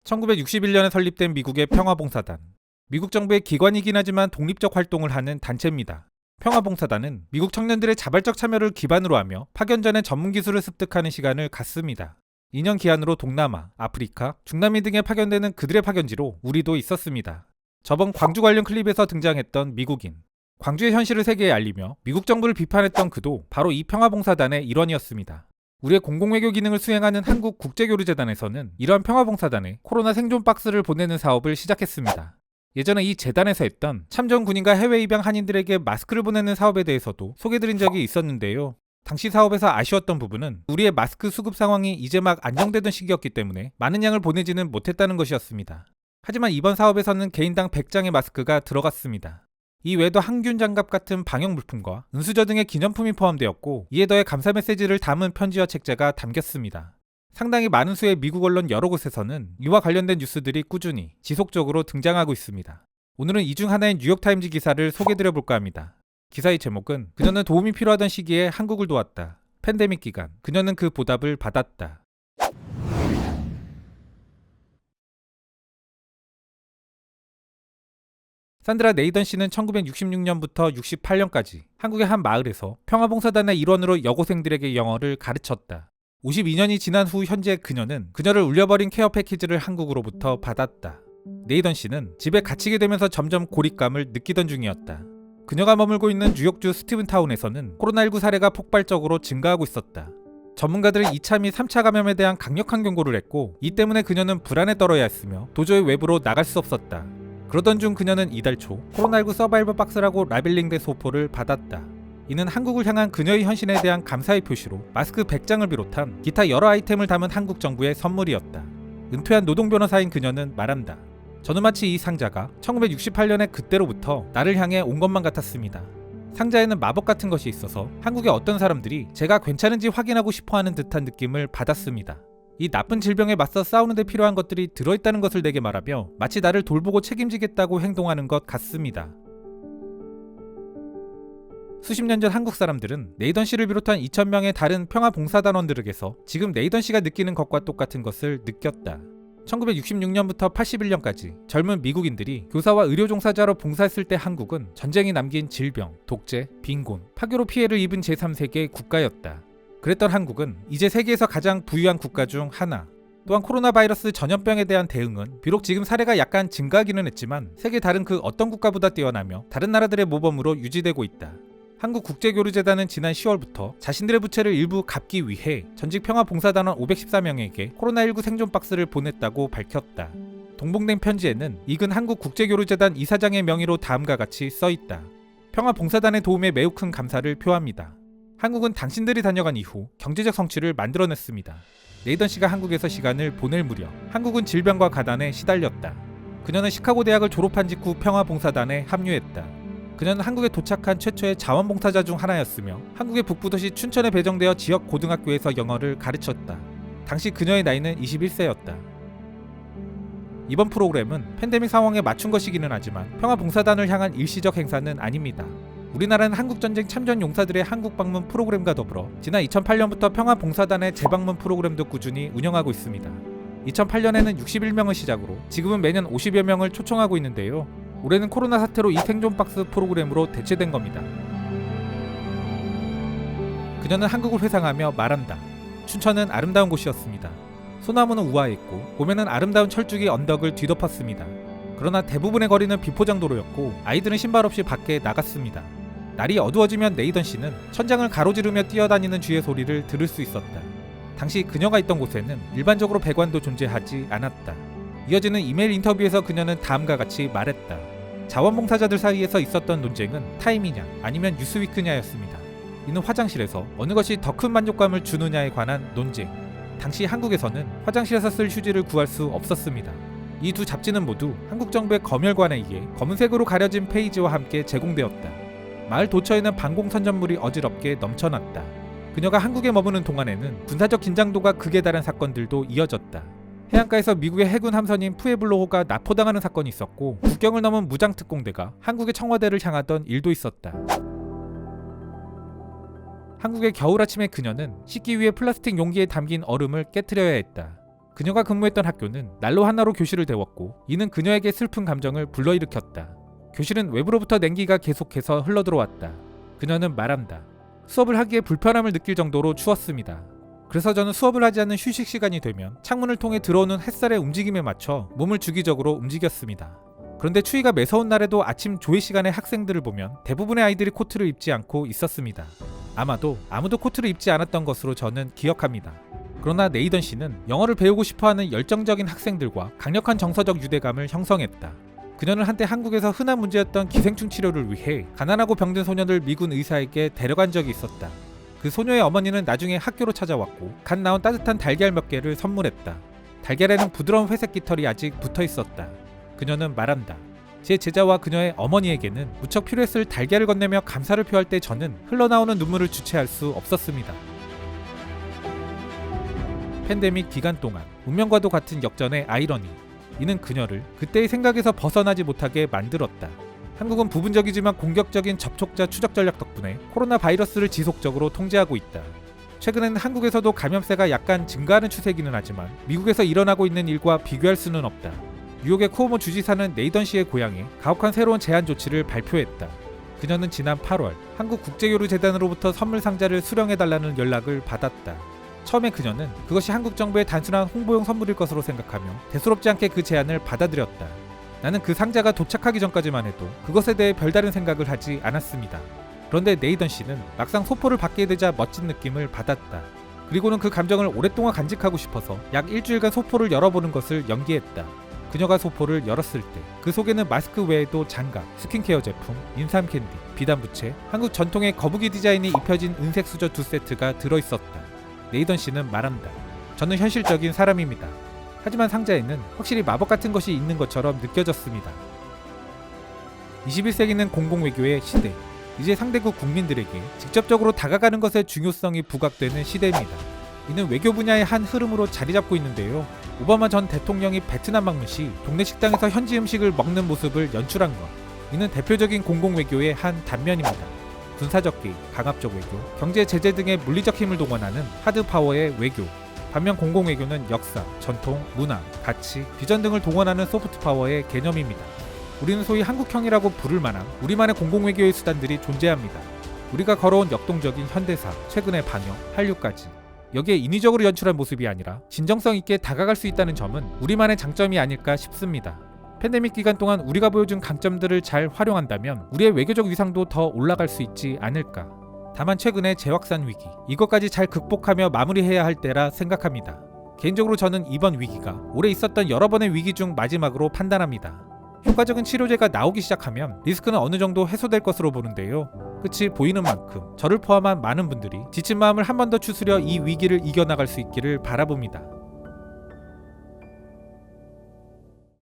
1961년에 설립된 미국의 평화봉사단. 미국 정부의 기관이긴 하지만 독립적 활동을 하는 단체입니다. 평화봉사단은 미국 청년들의 자발적 참여를 기반으로 하며 파견 전에 전문 기술을 습득하는 시간을 갖습니다. 2년 기한으로 동남아, 아프리카, 중남미 등에 파견되는 그들의 파견지로 우리도 있었습니다. 저번 광주 관련 클립에서 등장했던 미국인. 광주의 현실을 세계에 알리며 미국 정부를 비판했던 그도 바로 이 평화봉사단의 일원이었습니다. 우리의 공공외교 기능을 수행하는 한국국제교류재단에서는 이러한 평화봉사단에 코로나 생존 박스를 보내는 사업을 시작했습니다. 예전에 이 재단에서 했던 참전 군인과 해외 입양 한인들에게 마스크를 보내는 사업에 대해서도 소개드린 적이 있었는데요. 당시 사업에서 아쉬웠던 부분은 우리의 마스크 수급 상황이 이제 막 안정되던 시기였기 때문에 많은 양을 보내지는 못했다는 것이었습니다. 하지만 이번 사업에서는 개인당 100장의 마스크가 들어갔습니다. 이 외에도 항균 장갑 같은 방역 물품과 은수저 등의 기념품이 포함되었고, 이에 더해 감사 메시지를 담은 편지와 책자가 담겼습니다. 상당히 많은 수의 미국 언론 여러 곳에서는 이와 관련된 뉴스들이 꾸준히 지속적으로 등장하고 있습니다. 오늘은 이 중 하나인 뉴욕타임즈 기사를 소개드려볼까 합니다. 기사의 제목은 그녀는 도움이 필요하던 시기에 한국을 도왔다. 팬데믹 기간, 그녀는 그 보답을 받았다. 산드라 네이던 씨는 1966년부터 68년까지 한국의 한 마을에서 평화봉사단의 일원으로 여고생들에게 영어를 가르쳤다. 52년이 지난 후 현재 그녀는 그녀를 울려버린 케어 패키지를 한국으로부터 받았다. 네이던 씨는 집에 갇히게 되면서 점점 고립감을 느끼던 중이었다. 그녀가 머물고 있는 뉴욕주 스티븐타운에서는 코로나19 사례가 폭발적으로 증가하고 있었다. 전문가들은 2차 및 3차 감염에 대한 강력한 경고를 했고, 이 때문에 그녀는 불안에 떨어야 했으며 도저히 외부로 나갈 수 없었다. 그러던 중 그녀는 이달 초 코로나19 서바이벌 박스라고 라벨링된 소포를 받았다. 이는 한국을 향한 그녀의 헌신에 대한 감사의 표시로 마스크 100장을 비롯한 기타 여러 아이템을 담은 한국 정부의 선물이었다. 은퇴한 노동 변호사인 그녀는 말한다. 저는 마치 이 상자가 1968년에 그때로부터 나를 향해 온 것만 같았습니다. 상자에는 마법 같은 것이 있어서 한국의 어떤 사람들이 제가 괜찮은지 확인하고 싶어하는 듯한 느낌을 받았습니다. 이 나쁜 질병에 맞서 싸우는 데 필요한 것들이 들어있다는 것을 내게 말하며 마치 나를 돌보고 책임지겠다고 행동하는 것 같습니다. 수십 년 전 한국 사람들은 네이던 씨를 비롯한 2,000명의 다른 평화봉사단원들에게서 지금 네이던 씨가 느끼는 것과 똑같은 것을 느꼈다. 1966년부터 81년까지 젊은 미국인들이 교사와 의료 종사자로 봉사했을 때 한국은 전쟁이 남긴 질병, 독재, 빈곤, 파교로 피해를 입은 제3세계 국가였다. 그랬던 한국은 이제 세계에서 가장 부유한 국가 중 하나. 또한 코로나 바이러스 전염병에 대한 대응은 비록 지금 사례가 약간 증가하기는 했지만 세계 다른 그 어떤 국가보다 뛰어나며 다른 나라들의 모범으로 유지되고 있다. 한국국제교류재단은 지난 10월부터 자신들의 부채를 일부 갚기 위해 전직 평화봉사단원 514명에게 코로나19 생존 박스를 보냈다고 밝혔다. 동봉된 편지에는 이근 한국국제교류재단 이사장의 명의로 다음과 같이 써있다. 평화봉사단의 도움에 매우 큰 감사를 표합니다. 한국은 당신들이 다녀간 이후 경제적 성취를 만들어냈습니다. 네이던 씨가 한국에서 시간을 보낼 무렵 한국은 질병과 가난에 시달렸다. 그녀는 시카고 대학을 졸업한 직후 평화봉사단에 합류했다. 그녀는 한국에 도착한 최초의 자원봉사자 중 하나였으며 한국의 북부도시 춘천에 배정되어 지역 고등학교에서 영어를 가르쳤다. 당시 그녀의 나이는 21세였다. 이번 프로그램은 팬데믹 상황에 맞춘 것이기는 하지만 평화봉사단을 향한 일시적 행사는 아닙니다. 우리나라는 한국전쟁 참전 용사들의 한국 방문 프로그램과 더불어 지난 2008년부터 평화봉사단의 재방문 프로그램도 꾸준히 운영하고 있습니다. 2008년에는 61명을 시작으로 지금은 매년 50여 명을 초청하고 있는데요. 올해는 코로나 사태로 이 생존 박스 프로그램으로 대체된 겁니다. 그녀는 한국을 회상하며 말한다. 춘천은 아름다운 곳이었습니다. 소나무는 우아했고 봄에는 아름다운 철쭉이 언덕을 뒤덮었습니다. 그러나 대부분의 거리는 비포장도로였고 아이들은 신발 없이 밖에 나갔습니다. 날이 어두워지면 네이던 씨는 천장을 가로지르며 뛰어다니는 쥐의 소리를 들을 수 있었다. 당시 그녀가 있던 곳에는 일반적으로 배관도 존재하지 않았다. 이어지는 이메일 인터뷰에서 그녀는 다음과 같이 말했다. 자원봉사자들 사이에서 있었던 논쟁은 타임이냐 아니면 뉴스위크냐였습니다. 이는 화장실에서 어느 것이 더 큰 만족감을 주느냐에 관한 논쟁. 당시 한국에서는 화장실에서 쓸 휴지를 구할 수 없었습니다. 이 두 잡지는 모두 한국 정부의 검열관에 의해 검은색으로 가려진 페이지와 함께 제공되었다. 마을 도처에는 방공선전물이 어지럽게 넘쳐났다. 그녀가 한국에 머무는 동안에는 군사적 긴장도가 극에 달한 사건들도 이어졌다. 해안가에서 미국의 해군 함선인 푸에블로호가 납포당하는 사건이 있었고 국경을 넘은 무장특공대가 한국의 청와대를 향하던 일도 있었다. 한국의 겨울 아침에 그녀는 씻기 위해 플라스틱 용기에 담긴 얼음을 깨트려야 했다. 그녀가 근무했던 학교는 난로 하나로 교실을 데웠고 이는 그녀에게 슬픈 감정을 불러일으켰다. 교실은 외부로부터 냉기가 계속해서 흘러들어왔다. 그녀는 말한다. 수업을 하기에 불편함을 느낄 정도로 추웠습니다. 그래서 저는 수업을 하지 않는 휴식 시간이 되면 창문을 통해 들어오는 햇살의 움직임에 맞춰 몸을 주기적으로 움직였습니다. 그런데 추위가 매서운 날에도 아침 조회 시간에 학생들을 보면 대부분의 아이들이 코트를 입지 않고 있었습니다. 아마도 아무도 코트를 입지 않았던 것으로 저는 기억합니다. 그러나 네이던 씨는 영어를 배우고 싶어하는 열정적인 학생들과 강력한 정서적 유대감을 형성했다. 그녀는 한때 한국에서 흔한 문제였던 기생충 치료를 위해 가난하고 병든 소년을 미군 의사에게 데려간 적이 있었다. 그 소녀의 어머니는 나중에 학교로 찾아왔고 갓 나온 따뜻한 달걀 몇 개를 선물했다. 달걀에는 부드러운 회색 깃털이 아직 붙어 있었다. 그녀는 말한다. 제 제자와 그녀의 어머니에게는 무척 필요했을 달걀을 건네며 감사를 표할 때 저는 흘러나오는 눈물을 주체할 수 없었습니다. 팬데믹 기간 동안 운명과도 같은 역전의 아이러니. 이는 그녀를 그때의 생각에서 벗어나지 못하게 만들었다. 한국은 부분적이지만 공격적인 접촉자 추적 전략 덕분에 코로나 바이러스를 지속적으로 통제하고 있다. 최근에는 한국에서도 감염세가 약간 증가하는 추세이기는 하지만 미국에서 일어나고 있는 일과 비교할 수는 없다. 뉴욕의 쿠오모 주지사는 네이던 씨의 고향에 가혹한 새로운 제한 조치를 발표했다. 그녀는 지난 8월 한국국제교류재단으로부터 선물 상자를 수령해달라는 연락을 받았다. 처음에 그녀는 그것이 한국 정부의 단순한 홍보용 선물일 것으로 생각하며 대수롭지 않게 그 제안을 받아들였다. 나는 그 상자가 도착하기 전까지만 해도 그것에 대해 별다른 생각을 하지 않았습니다. 그런데 네이던 씨는 막상 소포를 받게 되자 멋진 느낌을 받았다. 그리고는 그 감정을 오랫동안 간직하고 싶어서 약 일주일간 소포를 열어보는 것을 연기했다. 그녀가 소포를 열었을 때 그 속에는 마스크 외에도 장갑, 스킨케어 제품, 인삼 캔디, 비단 부채, 한국 전통의 거북이 디자인이 입혀진 은색 수저 2세트가 들어있었다. 네이던 씨는 말한다. 저는 현실적인 사람입니다. 하지만 상자에는 확실히 마법 같은 것이 있는 것처럼 느껴졌습니다. 21세기는 공공외교의 시대. 이제 상대국 국민들에게 직접적으로 다가가는 것의 중요성이 부각되는 시대입니다. 이는 외교 분야의 한 흐름으로 자리 잡고 있는데요. 오바마 전 대통령이 베트남 방문 시 동네 식당에서 현지 음식을 먹는 모습을 연출한 것. 이는 대표적인 공공외교의 한 단면입니다. 군사적 개입, 강압적 외교, 경제 제재 등의 물리적 힘을 동원하는 하드파워의 외교. 반면 공공외교는 역사, 전통, 문화, 가치, 비전 등을 동원하는 소프트파워의 개념입니다. 우리는 소위 한국형이라고 부를 만한 우리만의 공공외교의 수단들이 존재합니다. 우리가 걸어온 역동적인 현대사, 최근의 방역, 한류까지. 여기에 인위적으로 연출한 모습이 아니라 진정성 있게 다가갈 수 있다는 점은 우리만의 장점이 아닐까 싶습니다. 팬데믹 기간 동안 우리가 보여준 강점들을 잘 활용한다면 우리의 외교적 위상도 더 올라갈 수 있지 않을까. 다만 최근의 재확산 위기, 이것까지 잘 극복하며 마무리해야 할 때라 생각합니다. 개인적으로 저는 이번 위기가 올해 있었던 여러 번의 위기 중 마지막으로 판단합니다. 효과적인 치료제가 나오기 시작하면 리스크는 어느 정도 해소될 것으로 보는데요. 끝이 보이는 만큼 저를 포함한 많은 분들이 지친 마음을 한 번 더 추스려 이 위기를 이겨나갈 수 있기를 바라봅니다.